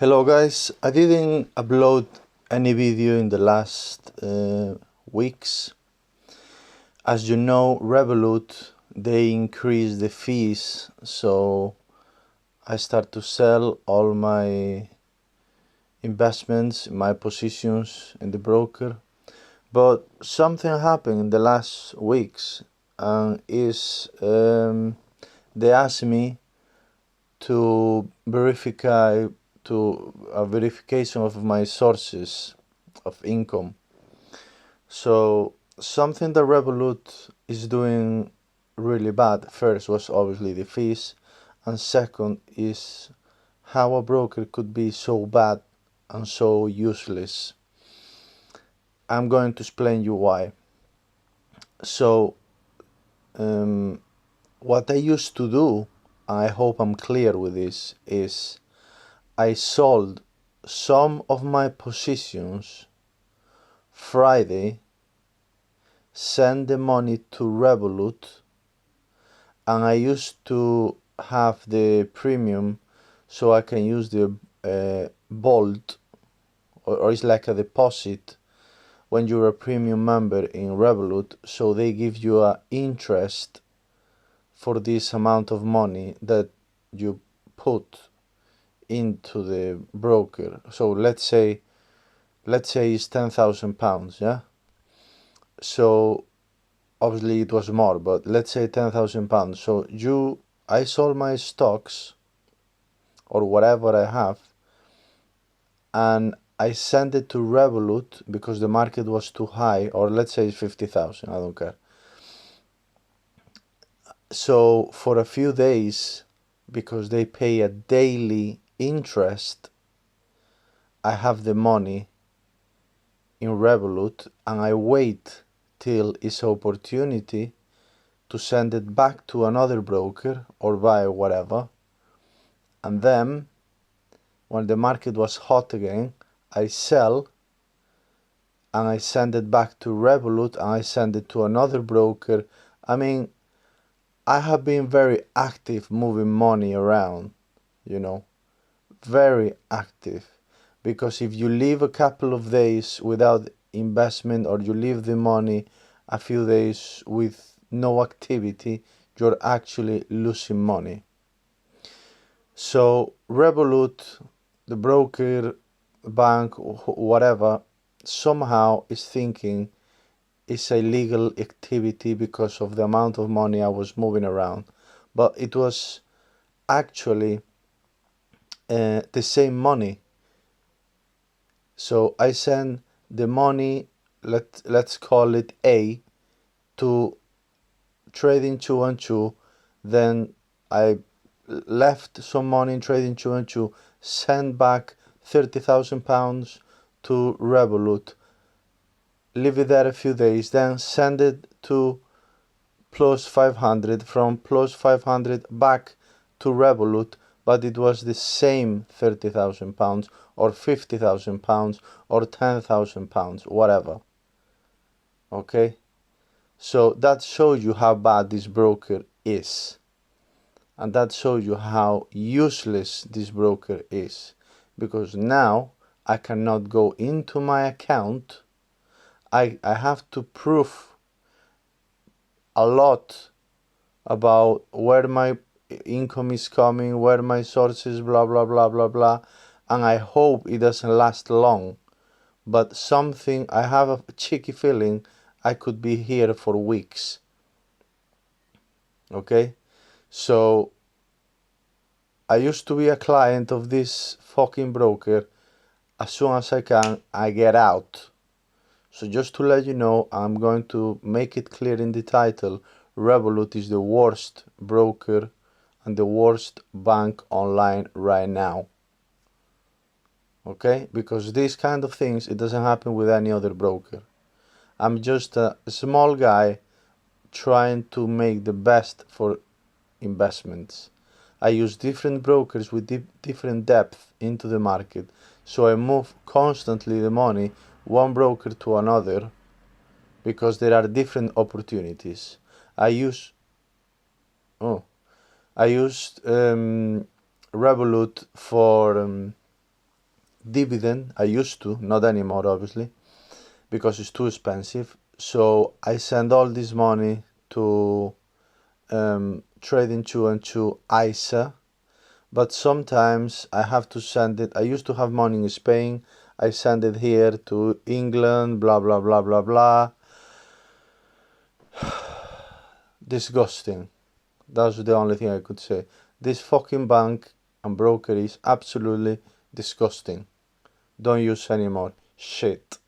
Hello guys, I didn't upload any video in the last weeks. As you know, Revolut, they increased the fees, so I start to sell all my investments, my positions in the broker. But something happened in the last weeks, and they asked me to verify to a verification of my sources of income. So something that Revolut is doing really bad, first was obviously the fees, and second is how a broker could be so bad and so useless. I'm going to explain you why. So what I used to do, I hope I'm clear with this, is I sold some of my positions Friday, send the money to Revolut, and I used to have the premium so I can use the Bolt, or it's like a deposit when you're a premium member in Revolut, so they give you a interest for this amount of money that you put into the broker. So let's say it's £10,000, yeah. So obviously it was more, but let's say £10,000. So I sold my stocks or whatever I have, and I sent it to Revolut because the market was too high, or let's say it's 50,000. I don't care. So for a few days, because they pay a daily interest, I have the money in Revolut, and I wait till it's opportunity to send it back to another broker or buy whatever. And then when the market was hot again, I sell and I send it back to Revolut and I send it to another broker. I mean, I have been very active moving money around, very active. Because if you leave a couple of days without investment, or you leave the money a few days with no activity, you're actually losing money. So Revolut, the broker, bank, whatever, somehow is thinking it's a legal activity because of the amount of money I was moving around. But it was actually the same money. So I send the money, let's call it A, to trading 212. Then I left some money in trading 212, send back £30,000 to Revolut, leave it there a few days, then send it to plus 500, from plus 500 back to Revolut, but it was the same £30,000 or £50,000 or £10,000, whatever. Okay? So that shows you how bad this broker is. And that shows you how useless this broker is. Because now I cannot go into my account. I have to prove a lot about where my income is coming, where my sources, blah, blah, blah, blah, blah. And I hope it doesn't last long. But I have a cheeky feeling I could be here for weeks. Okay? So I used to be a client of this fucking broker. As soon as I can, I get out. So just to let you know, I'm going to make it clear in the title, Revolut is the worst broker and the worst bank online right now. Okay? Because these kind of things, it doesn't happen with any other broker. I'm just a small guy trying to make the best for investments. I use different brokers with different depth into the market, so I move constantly the money one broker to another because there are different opportunities. I used Revolut for dividend. I used to, not anymore, obviously, because it's too expensive. So I send all this money to trading 2&2 ISA, but sometimes I have to send it. I used to have money in Spain. I send it here to England, blah, blah, blah, blah, blah. Disgusting. That's the only thing I could say. This fucking bank and broker is absolutely disgusting. Don't use anymore. Shit.